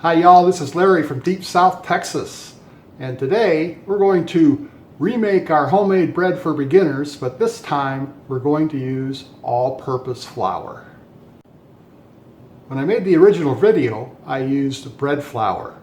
Hi y'all, this is Larry from Deep South Texas, and today we're going to remake our homemade bread for beginners, but this time we're going to use all-purpose flour. When I made the original video, I used bread flour,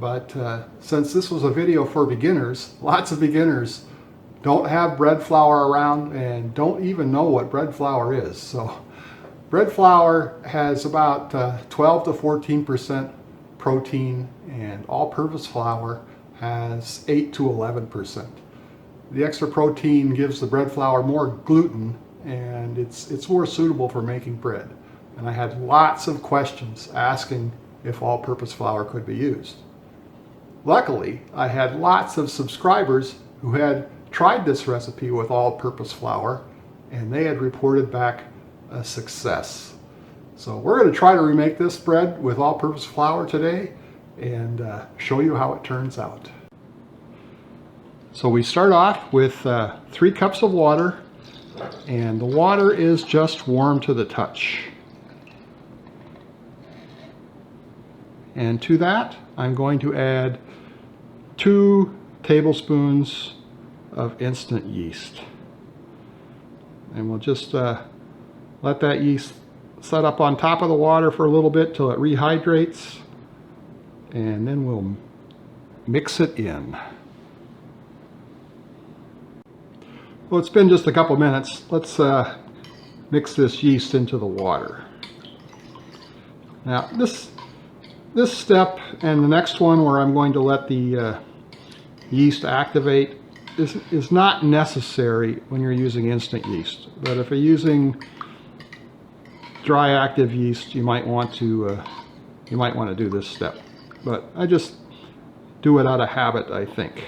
but since this was a video for beginners, lots of beginners don't have bread flour around and don't even know what bread flour is. So bread flour has about 12 to 14% protein, and all-purpose flour has 8 to 11%. The extra protein gives the bread flour more gluten, and it's more suitable for making bread. And I had lots of questions asking if all-purpose flour could be used. Luckily, I had lots of subscribers who had tried this recipe with all-purpose flour, and they had reported back a success. So we're going to try to remake this bread with all-purpose flour today and show you how it turns out. So we start off with 3 cups of water, and the water is just warm to the touch. And to that, I'm going to add 2 tablespoons of instant yeast. And we'll just let that yeast set up on top of the water for a little bit till it rehydrates, and then we'll mix it in. Well, it's been just a couple minutes. Let's mix this yeast into the water. Now this step and the next one, where I'm going to let the yeast activate, is not necessary when you're using instant yeast. But if you're using dry active yeast, you might want to do this step. But I just do it out of habit, I think.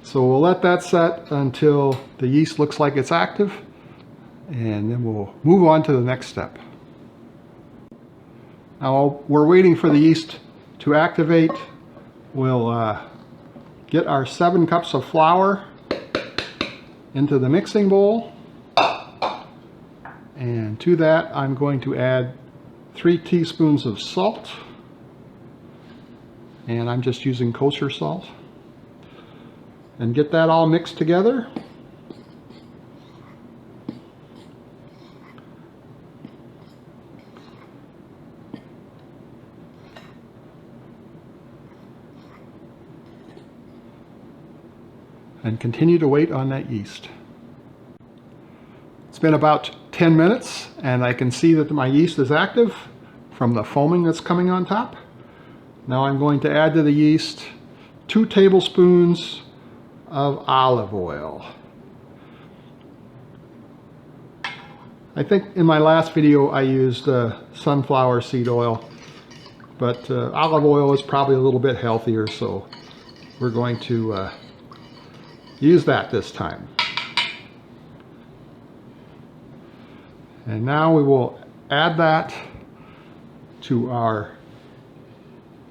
So we'll let that set until the yeast looks like it's active, and then we'll move on to the next step. Now, while we're waiting for the yeast to activate, we'll get our 7 cups of flour into the mixing bowl. And to that, I'm going to add 3 teaspoons of salt. And I'm just using kosher salt. And get that all mixed together. And continue to wait on that yeast. It's been about 10 minutes, and I can see that my yeast is active from the foaming that's coming on top. Now I'm going to add to the yeast 2 tablespoons of olive oil. I think in my last video I used sunflower seed oil, but olive oil is probably a little bit healthier, so we're going to use that this time. And now we will add that to our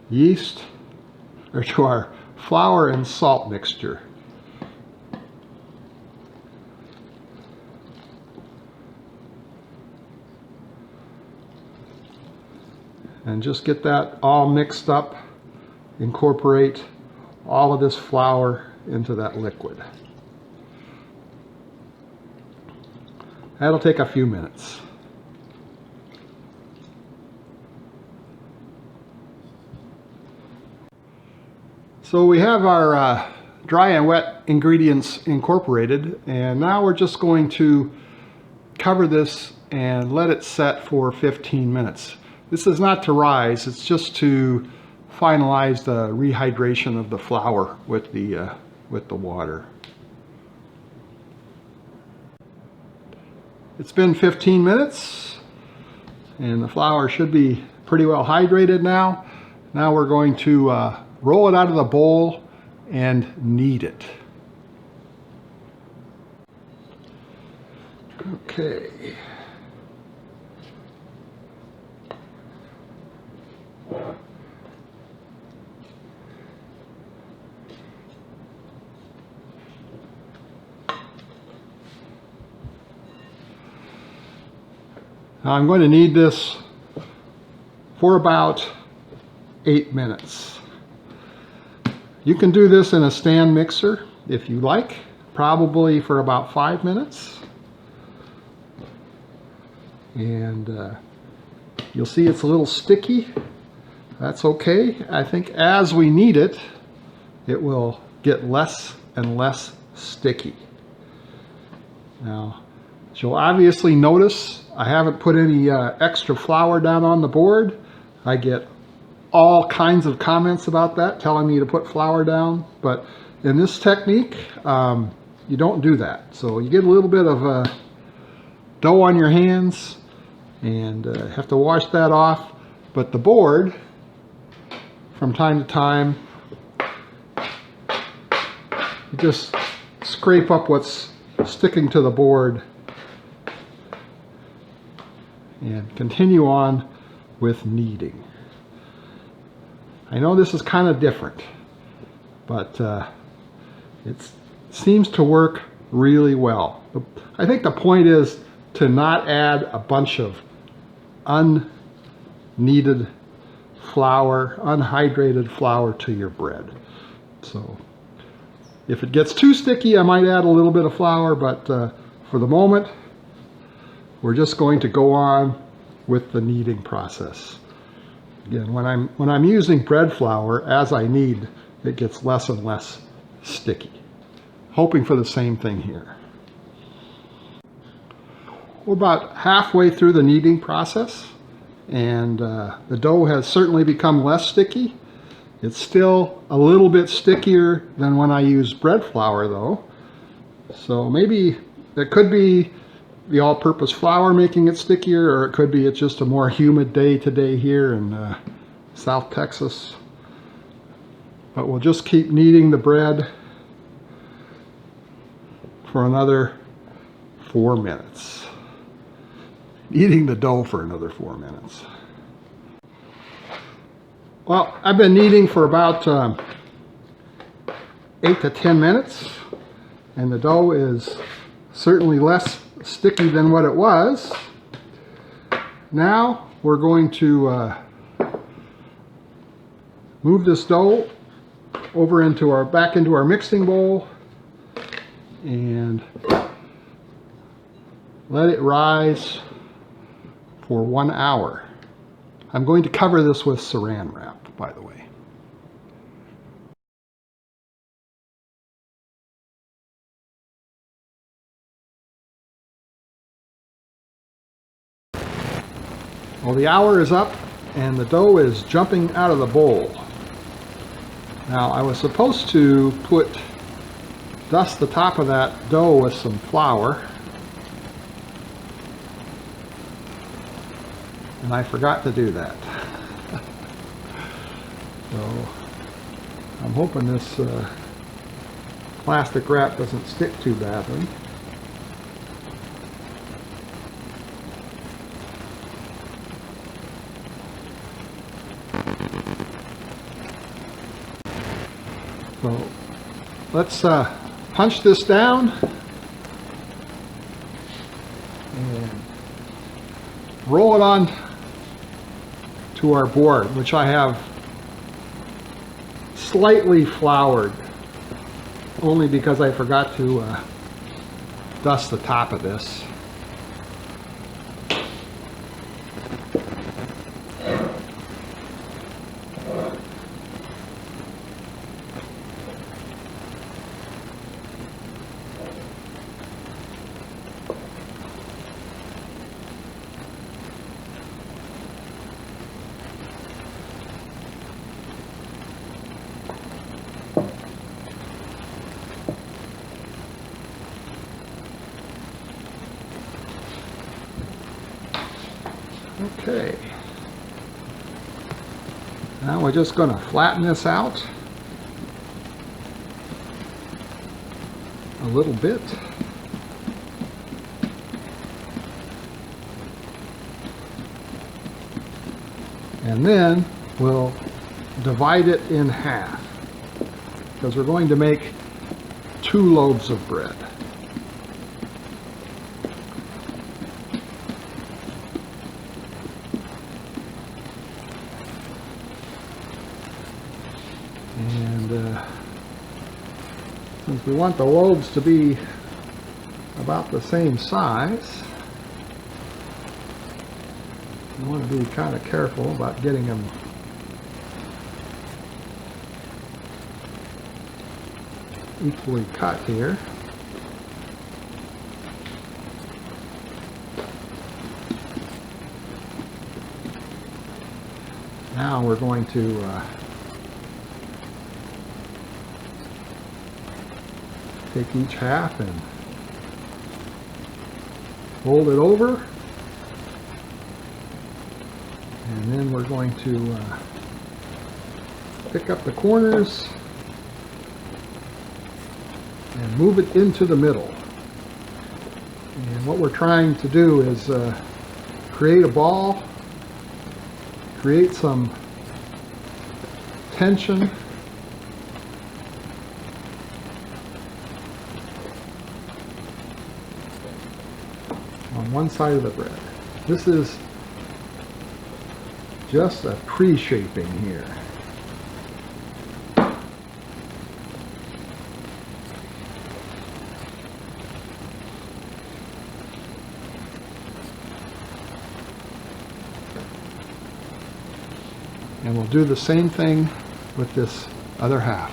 yeast, or to our flour and salt mixture. And just get that all mixed up. Incorporate all of this flour into that liquid. That'll take a few minutes. So we have our dry and wet ingredients incorporated, and now we're just going to cover this and let it set for 15 minutes. This is not to rise, it's just to finalize the rehydration of the flour with the water. It's been 15 minutes, and the flour should be pretty well hydrated now. Now we're going to roll it out of the bowl and knead it. Okay. Now I'm going to knead this for about 8 minutes. You can do this in a stand mixer if you like, probably for about 5 minutes. And you'll see it's a little sticky. That's okay. I think as we knead it, it will get less and less sticky. Now, you'll obviously notice I haven't put any extra flour down on the board. I get all kinds of comments about that, telling me to put flour down, but in this technique, you don't do that. So you get a little bit of dough on your hands and have to wash that off, but the board, from time to time, you just scrape up what's sticking to the board and continue on with kneading. I know this is kind of different, but it seems to work really well. I think the point is to not add a bunch of unkneaded flour, unhydrated flour to your bread. So if it gets too sticky, I might add a little bit of flour, but for the moment, we're just going to go on with the kneading process. Again, when I'm using bread flour, as I knead, it gets less and less sticky. Hoping for the same thing here. We're about halfway through the kneading process, and the dough has certainly become less sticky. It's still a little bit stickier than when I use bread flour though. So maybe it could be the all-purpose flour making it stickier, or it could be it's just a more humid day today here in South Texas. But we'll just keep kneading the bread for another 4 minutes. Kneading the dough for another 4 minutes. Well, I've been kneading for about 8 to 10 minutes, and the dough is certainly less sticky than what it was. Now we're going to move this dough over into back into our mixing bowl and let it rise for 1 hour. I'm going to cover this with saran wrap, by the way. Well, the hour is up and the dough is jumping out of the bowl. Now, I was supposed to dust the top of that dough with some flour, and I forgot to do that. So I'm hoping this plastic wrap doesn't stick too badly. So let's punch this down and roll it on to our board, which I have slightly floured, only because I forgot to dust the top of this. Okay, now we're just going to flatten this out a little bit. And then we'll divide it in half, because we're going to make 2 loaves of bread. Since we want the loaves to be about the same size, you want to be kind of careful about getting them equally cut here. Now we're going to take each half and fold it over, and then we're going to pick up the corners and move it into the middle. And what we're trying to do is create a ball, create some tension, on one side of the bread. This is just a pre-shaping here. And we'll do the same thing with this other half.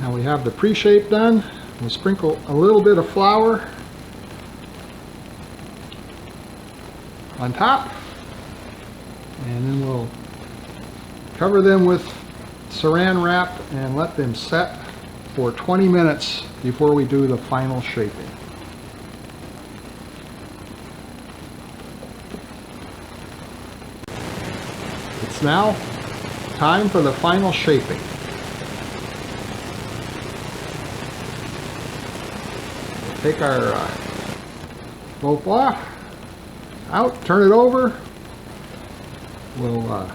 Now we have the pre-shape done. We'll sprinkle a little bit of flour on top, and then we'll cover them with saran wrap and let them set for 20 minutes before we do the final shaping. It's now time for the final shaping. We'll take our loaf out, turn it over. We'll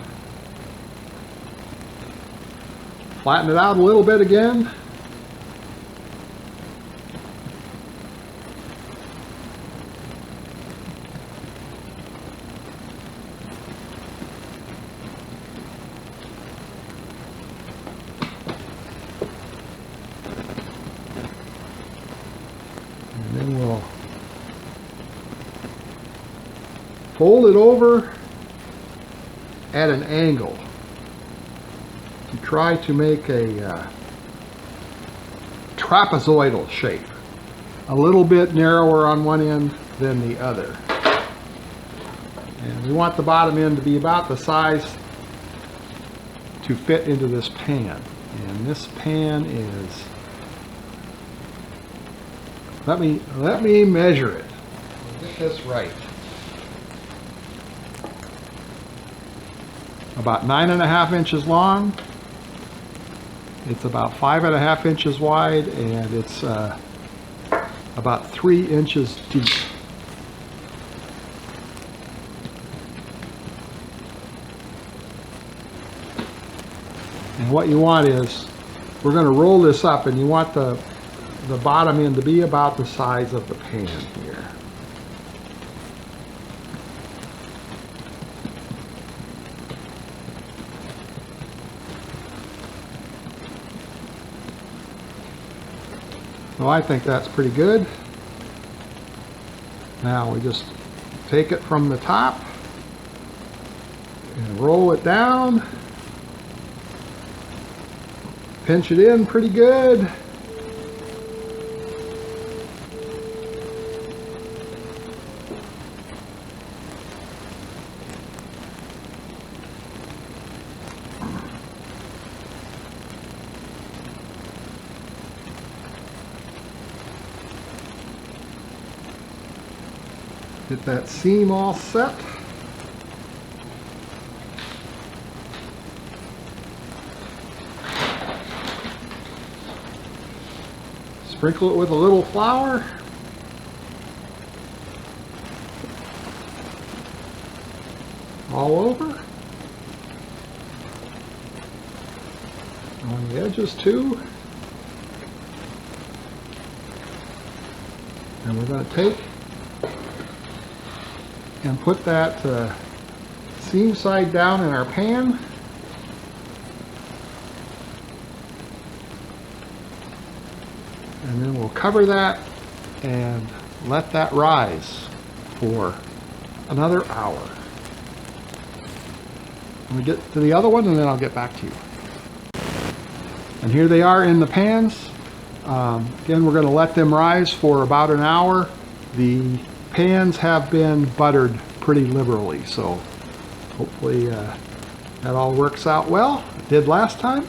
flatten it out a little bit again. And then we'll fold it over at an angle to try to make a trapezoidal shape, a little bit narrower on one end than the other. And we want the bottom end to be about the size to fit into this pan. And this pan is, let me measure it. Get this right. About 9.5 inches long. It's about 5.5 inches wide, and it's about 3 inches deep. And what you want is, we're going to roll this up, and you want the bottom end to be about the size of the pan here. So I think that's pretty good. Now we just take it from the top and roll it down. Pinch it in pretty good. Get that seam all set. Sprinkle it with a little flour. All over. On the edges too. And we're going to take and put that seam side down in our pan. And then we'll cover that and let that rise for another hour. We get to the other one and then I'll get back to you. And here they are in the pans. Again, we're going to let them rise for about an hour. The pans have been buttered pretty liberally, so hopefully that all works out well. It did last time.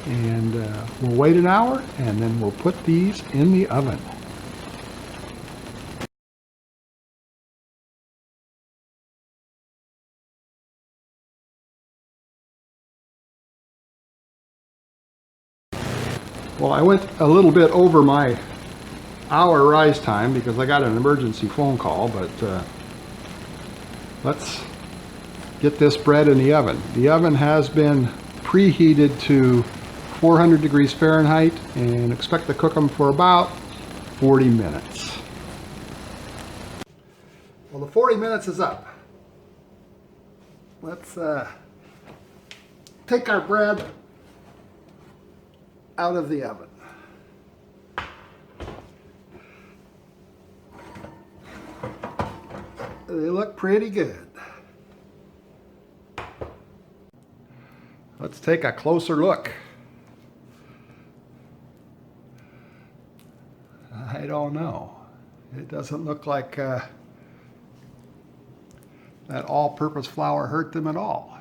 And we'll wait an hour and then we'll put these in the oven. Well, I went a little bit over my hour rise time because I got an emergency phone call, but let's get this bread in the oven. The oven has been preheated to 400 degrees Fahrenheit and expect to cook them for about 40 minutes. Well, the 40 minutes is up. Let's take our bread out of the oven. They look pretty good. Let's take a closer look. I don't know. It doesn't look like that all-purpose flour hurt them at all.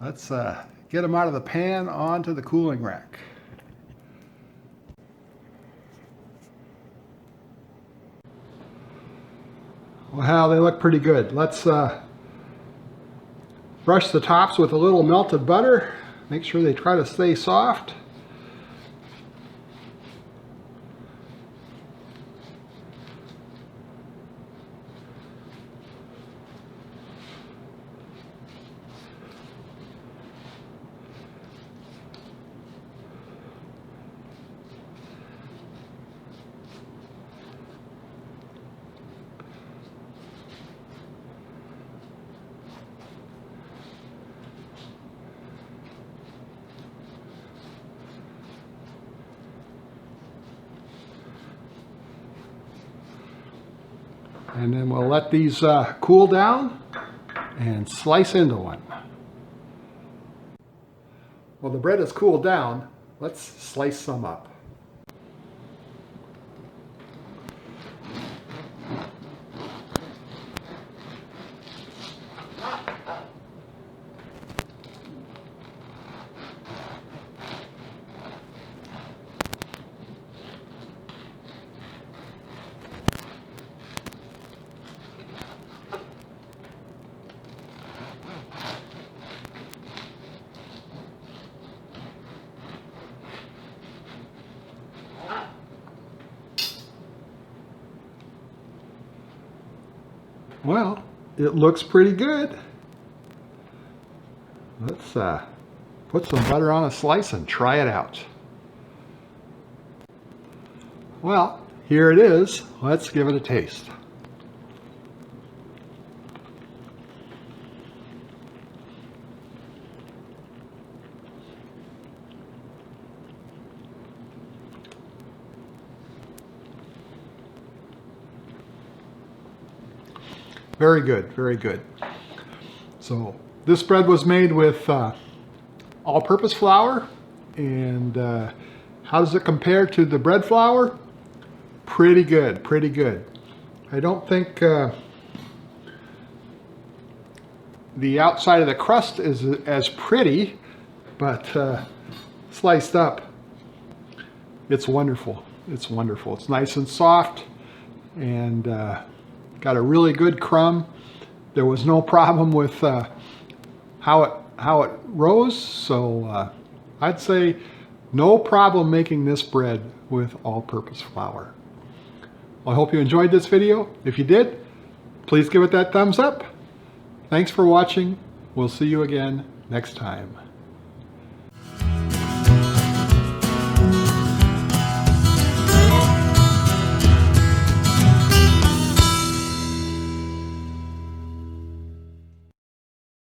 Let's get them out of the pan onto the cooling rack. Well, they look pretty good. Let's brush the tops with a little melted butter. Make sure they try to stay soft. And then we'll let these cool down and slice into one. Well, the bread has cooled down. Let's slice some up. Well, it looks pretty good. Let's put some butter on a slice and try it out. Well, here it is. Let's give it a taste. Very good, very good. So this bread was made with all-purpose flour. And how does it compare to the bread flour? Pretty good, pretty good. I don't think the outside of the crust is as pretty, but sliced up, it's wonderful. It's wonderful. It's nice and soft and got a really good crumb. There was no problem with how it rose, so I'd say no problem making this bread with all-purpose flour. Well, I hope you enjoyed this video. If you did, please give it that thumbs up. Thanks for watching. We'll see you again next time.